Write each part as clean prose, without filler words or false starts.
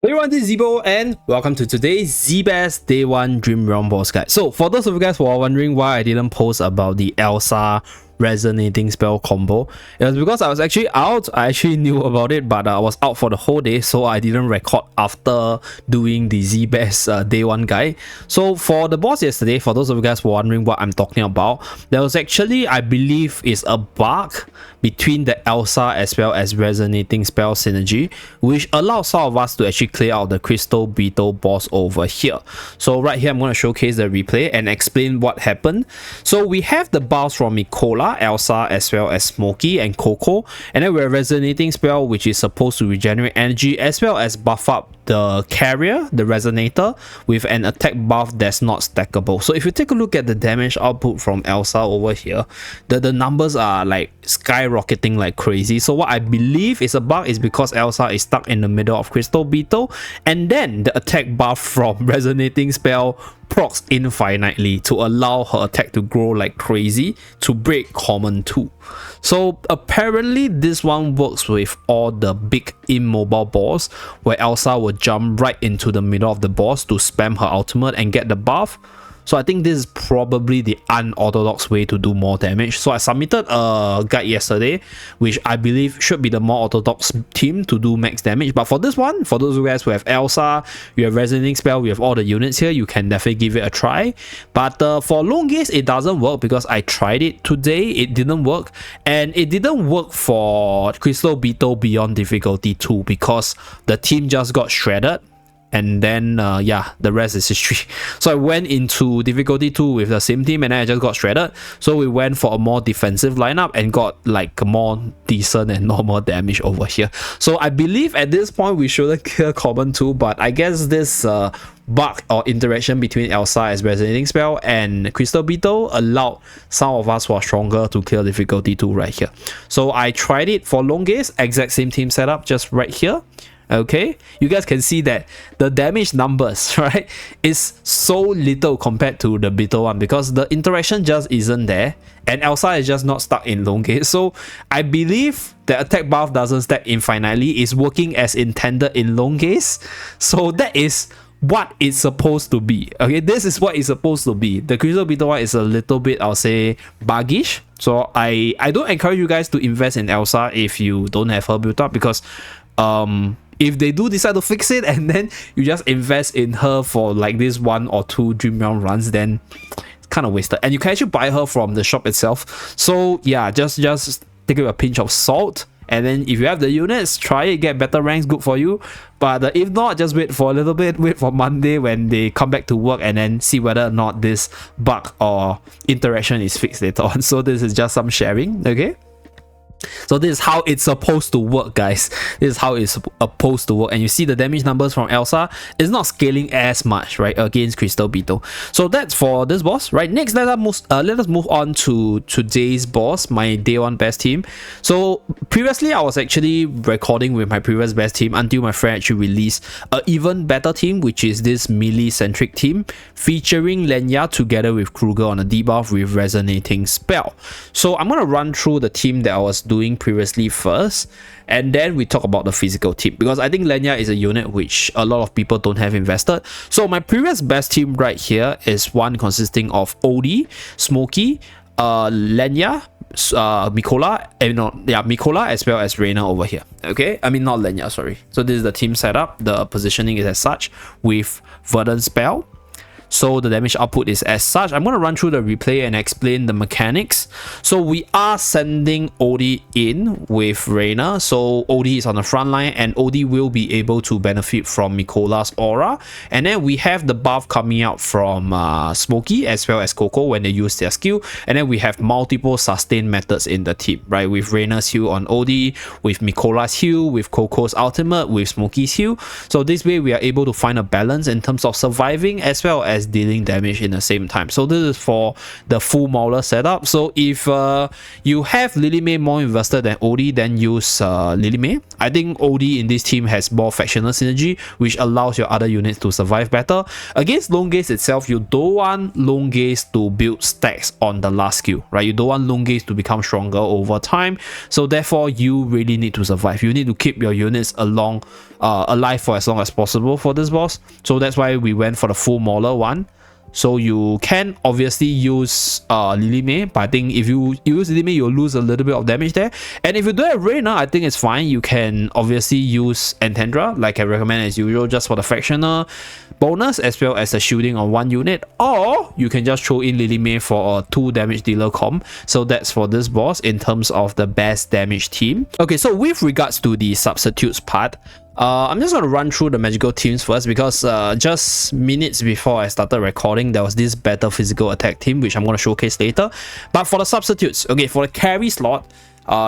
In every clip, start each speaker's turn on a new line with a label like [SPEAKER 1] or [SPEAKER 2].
[SPEAKER 1] Hey everyone, this is Zeeebo and welcome to today's Zeebest Day 1 Dream Realm Boss Guide. So for those of you guys who are wondering why I didn't post about the Alsa resonating spell combo, it was because I was actually out. I actually knew about it, but I was out for the whole day, so I didn't record after doing the Zeebest Day 1 guide. So for the boss yesterday, for those of you guys who are wondering what I'm talking about, there was actually, I believe, is a bug between the Alsa as well as resonating spell synergy, which allows some of us to actually clear out the crystal beetle boss over here. So right here I'm going to showcase the replay and explain what happened. So we have the buffs from Mikola, Alsa as well as Smokey and Coco, and then we have resonating spell, which is supposed to regenerate energy as well as buff up the carrier, the resonator, with an attack buff that's not stackable. So if you take a look at the damage output from Alsa over here, the numbers are like skyrocketing like crazy. So what I believe is a bug is because Alsa is stuck in the middle of crystal beetle, and then the attack buff from resonating spell procs infinitely to allow her attack to grow like crazy to break common too. So apparently this one works with all the big immobile boss, where Alsa will jump right into the middle of the boss to spam her ultimate and get the buff. So I think this is probably the unorthodox way to do more damage. So I submitted a guide yesterday, which I believe should be the more orthodox team to do max damage. But for this one, for those of you guys who have Alsa, you have Resonating Spell, we have all the units here, you can definitely give it a try. But for long gaze, it doesn't work because I tried it today, it didn't work. And it didn't work for Crystal Beetle Beyond Difficulty 2 because the team just got shredded. And then yeah, the rest is history. So I went into difficulty 2 with the same team and then I just got shredded. So we went for a more defensive lineup and got like more decent and normal damage over here. So I believe at this point we shouldn't kill common 2, but I guess this bug or interaction between Alsa as resonating spell and crystal beetle allowed some of us who are stronger to clear difficulty 2 right here. So I tried it for long gaze, exact same team setup, just right here. Okay, you guys can see that the damage numbers, right, is so little compared to the beetle one because the interaction just isn't there and Alsa is just not stuck in long gaze. So I believe the attack buff doesn't stack infinitely, is working as intended in long gaze. So that is what it's supposed to be. Okay, this is what it's supposed to be. The crystal beetle one is a little bit, I'll say, buggish. So I don't encourage you guys to invest in Alsa if you don't have her built up, because if they do decide to fix it and then you just invest in her for like this 1 or 2 Dream Realm runs, then it's kind of wasted. And you can actually buy her from the shop itself. So yeah, just take it with a pinch of salt. And then if you have the units, try it, get better ranks, good for you. But if not, just wait for a little bit, wait for Monday when they come back to work and then see whether or not this bug or interaction is fixed later on. So this is just some sharing, okay? So this is how it's supposed to work, guys. This is how it's supposed to work. And you see the damage numbers from Alsa is not scaling as much, right, against Crystal Beetle. So that's for this boss, right? Next, let us move on to today's boss, my day 1 best team. So previously, I was actually recording with my previous best team until my friend actually released an even better team, which is this melee-centric team featuring Lenya together with Kruger on a debuff with Resonating Spell. So I'm going to run through the team that I was doing previously first, and then we talk about the physical team, because I think Lenya is a unit which a lot of people don't have invested. So my previous best team right here is one consisting of Odie, Smokey, Lenya, Mikola, Mikola as well as Reina over here. Okay, I mean not Lenya, sorry. So this is the team setup. The positioning is as such with Verdant Spell. So the damage output is as such. I'm going to run through the replay and explain the mechanics. So we are sending Odie in with Reina. So Odie is on the front line and Odie will be able to benefit from Mikola's aura. And then we have the buff coming out from Smokey as well as Coco when they use their skill. And then we have multiple sustain methods in the team, right? With Reina's heal on Odie, with Mikola's heal, with Coco's ultimate, with Smokey's heal. So this way we are able to find a balance in terms of surviving as well as dealing damage in the same time. So this is for the full Mauler setup. So if you have Lily May more invested than Odie, then use Lily May. I think Odie in this team has more factional synergy, which allows your other units to survive better. Against Lone Gaze itself, you don't want Lone Gaze to build stacks on the last skill, right? You don't want Lone Gaze to become stronger over time. So therefore, you really need to survive. You need to keep your units along alive for as long as possible for this boss. So that's why we went for the full Mauler one. So you can obviously use Lily May, but I think if you use Lily May, you'll lose a little bit of damage there. And if you do have Reyna, I think it's fine. You can obviously use Anthendra, like I recommend as usual, just for the fractional bonus as well as the shielding on one unit. Or you can just throw in Lily May for a 2 damage dealer comp. So that's for this boss in terms of the best damage team. Okay, so with regards to the substitutes part, I'm just going to run through the magical teams first because just minutes before I started recording, there was this better physical attack team, which I'm going to showcase later. But for the substitutes, okay, for the carry slot,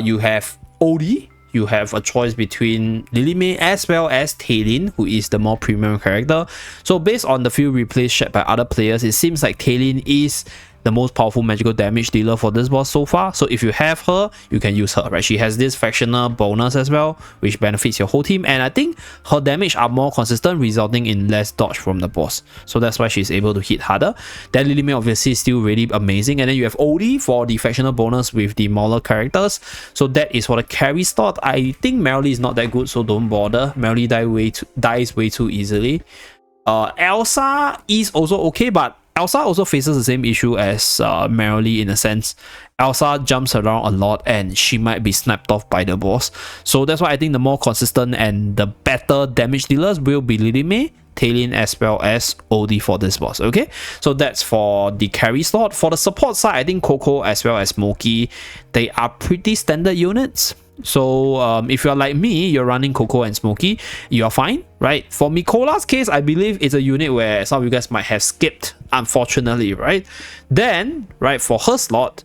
[SPEAKER 1] you have Odie. You have a choice between Lily May as well as Taylin, who is the more premium character. So based on the few replays shared by other players, it seems like Taylin is the most powerful magical damage dealer for this boss so far. So if you have her, you can use her, right? She has this fractional bonus as well, which benefits your whole team, and I think her damage are more consistent, resulting in less dodge from the boss. So that's why she's able to hit harder. Then Lily May obviously is still really amazing, and then you have Odie for the fractional bonus with the Mauler characters. So that is for the carry slot. I think Merrily is not that good, so don't bother. Merrily dies way too easily. Alsa is also okay, but Alsa also faces the same issue as Merrily in a sense. Alsa jumps around a lot and she might be snapped off by the boss. So that's why I think the more consistent and the better damage dealers will be Lily May, Taylin as well as Odie for this boss. Okay, so that's for the carry slot. For the support side, I think Coco as well as Smokey, they are pretty standard units. So if you're like me, you're running Coco and Smokey, you're fine, right? For Mikola's case, I believe it's a unit where some of you guys might have skipped, unfortunately, right? Then, right, for her slot,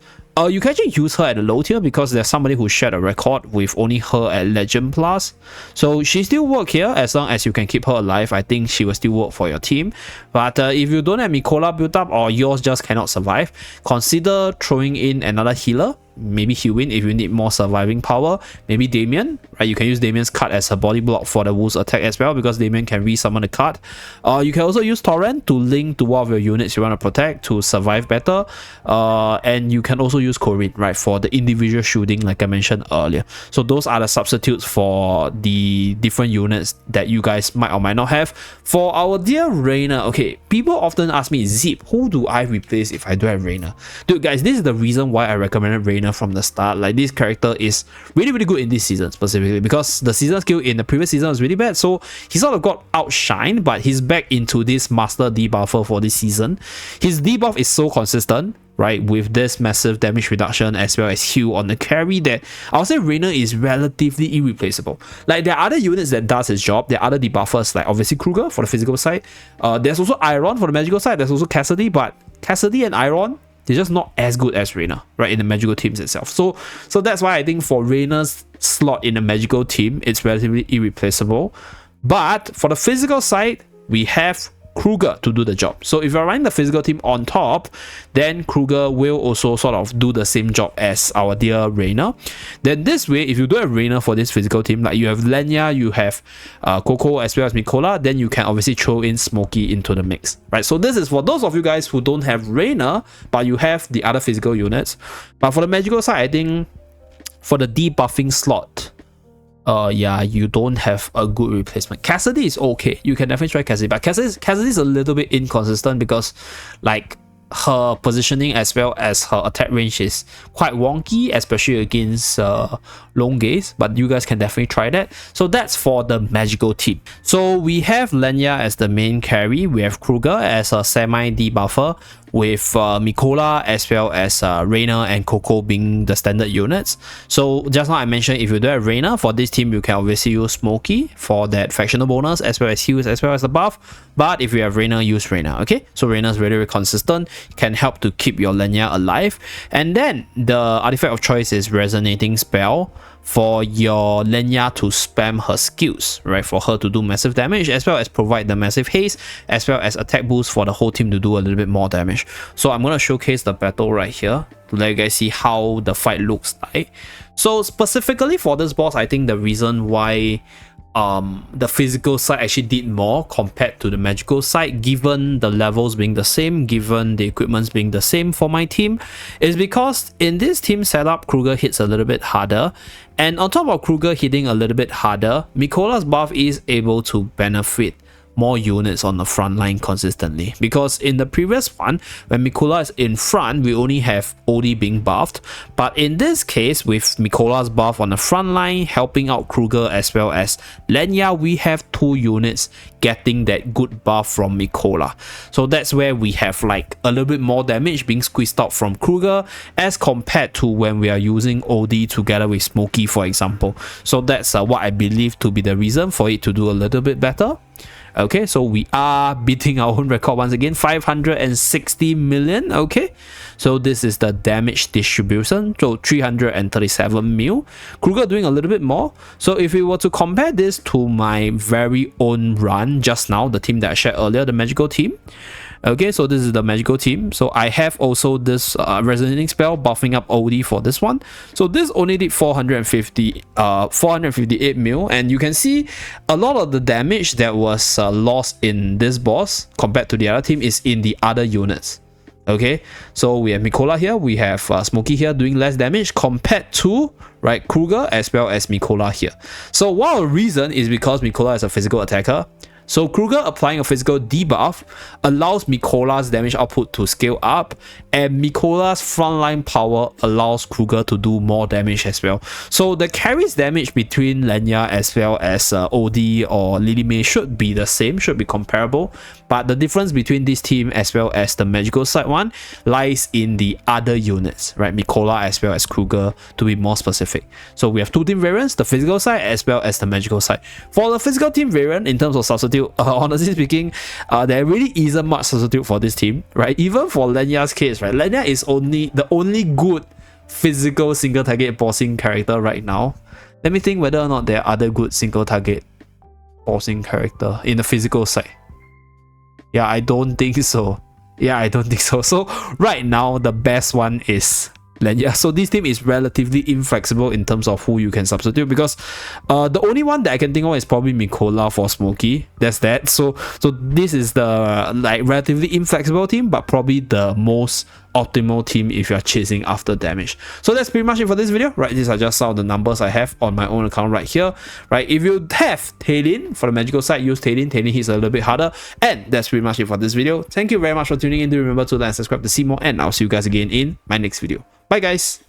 [SPEAKER 1] you can actually use her at a low tier because there's somebody who shared a record with only her at Legend Plus. So she still work here as long as you can keep her alive. I think she will still work for your team. But if you don't have Mikola built up or yours just cannot survive, consider throwing in another healer. Maybe Hewin if you need more surviving power. Maybe Damien, right? You can use Damien's card as a body block for the Wolf's attack as well because Damien can re-summon the card. You can also use Torrent to link to one of your units you want to protect to survive better. And you can also use Corinne, right, for the individual shooting like I mentioned earlier. So those are the substitutes for the different units that you guys might or might not have. For our dear Reyna, okay, people often ask me, Zeep, who do I replace if I do have Reyna? Dude, guys, this is the reason why I recommended Reyna from the start. Like, this character is really good in this season specifically because the season skill in the previous season was really bad, so he sort of got outshined, but he's back into this master debuffer for this season. His debuff is so consistent, right, with this massive damage reduction as well as heal on the carry, that I'll say Reyna is relatively irreplaceable. Like, there are other units that does his job. There are other debuffers like obviously Kruger for the physical side. There's also Iron for the magical side. There's also Cassidy, but Cassidy and Iron, they're just not as good as Reyna, right, in the magical teams itself. So that's why I think for Reyna's slot in the magical team, it's relatively irreplaceable. But for the physical side, we have Kruger to do the job. So if you're running the physical team on top, then Kruger will also sort of do the same job as our dear Reyna. Then this way, if you do have Reyna for this physical team, like you have Lenya, you have Coco as well as Mikola, then you can obviously throw in Smokey into the mix, right? So this is for those of you guys who don't have Reyna, but you have the other physical units. But for the magical side, I think for the debuffing slot, yeah, you don't have a good replacement. Cassidy is okay. You can definitely try Cassidy, but Cassidy is a little bit inconsistent because, like, her positioning as well as her attack range is quite wonky, especially against long gaze, but you guys can definitely try that. So that's for the magical team. So we have Lenya as the main carry, we have Kruger as a semi debuffer, with Mikola as well as Reyna and Coco being the standard units. So just now I mentioned if you do have Reyna, for this team you can obviously use Smokey for that fractional bonus as well as heals as well as the buff. But if you have Reyna, use Reyna, okay? So Reyna is very consistent, can help to keep your Lenya alive. And then the artifact of choice is Resonating Spell for your Lenya to spam her skills, right? For her to do massive damage as well as provide the massive haste as well as attack boost for the whole team to do a little bit more damage. So I'm going to showcase the battle right here to let you guys see how the fight looks like. So specifically for this boss, I think the reason why the physical side actually did more compared to the magical side, given the levels being the same, given the equipments being the same for my team, is because in this team setup, Kruger hits a little bit harder, and on top of Kruger hitting a little bit harder, Mikola's buff is able to benefit more units on the front line consistently, because in the previous one, when Mikola is in front, we only have OD being buffed, but in this case, with Mikola's buff on the front line helping out Kruger as well as Lenya, we have 2 units getting that good buff from Mikola. So that's where we have like a little bit more damage being squeezed out from Kruger as compared to when we are using OD together with Smokey, for example. So that's what I believe to be the reason for it to do a little bit better. Okay, so we are beating our own record once again, 560 million. Okay, so this is the damage distribution, so 337 mil. Kruger doing a little bit more. So if we were to compare this to my very own run just now, the team that I shared earlier, the magical team. Okay, so this is the magical team. So I have also this resonating spell buffing up OD for this one. So this only did 458 mil, and you can see a lot of the damage that was lost in this boss compared to the other team is in the other units. Okay, so we have Mikola here, we have Smokey here doing less damage compared to Kruger as well as Mikola here. So one reason is because Mikola is a physical attacker. So Kruger applying a physical debuff allows Mikola's damage output to scale up, and Mikola's frontline power allows Kruger to do more damage as well. So the carries damage between Lenya as well as OD or Lily May should be the same, should be comparable, but the difference between this team as well as the magical side one lies in the other units, right? Mikola as well as Kruger, to be more specific. So we have 2 team variants, the physical side as well as the magical side. For the physical team variant, in terms of substitute, honestly speaking, there really isn't much substitute for this team, right? Even for Lenya's case, right? Lenya is the only good physical single target bossing character right now. Let me think whether or not there are other good single target bossing character in the physical side. Yeah, I don't think so. So right now, the best one is Lenya. So this team is relatively inflexible in terms of who you can substitute, because the only one that I can think of is probably Mikola for Smokey. That's that. So this is the relatively inflexible team, but probably the most optimal team if you're chasing after damage. So that's pretty much it for this video, right? These are just some of the numbers I have on my own account right here, right? If you have Tailin for the magical side, use Tailin. Tailin hits a little bit harder, and that's pretty much it for this video. Thank you very much for tuning in. Do remember to like and subscribe to see more, and I'll see you guys again in my next video. Bye guys.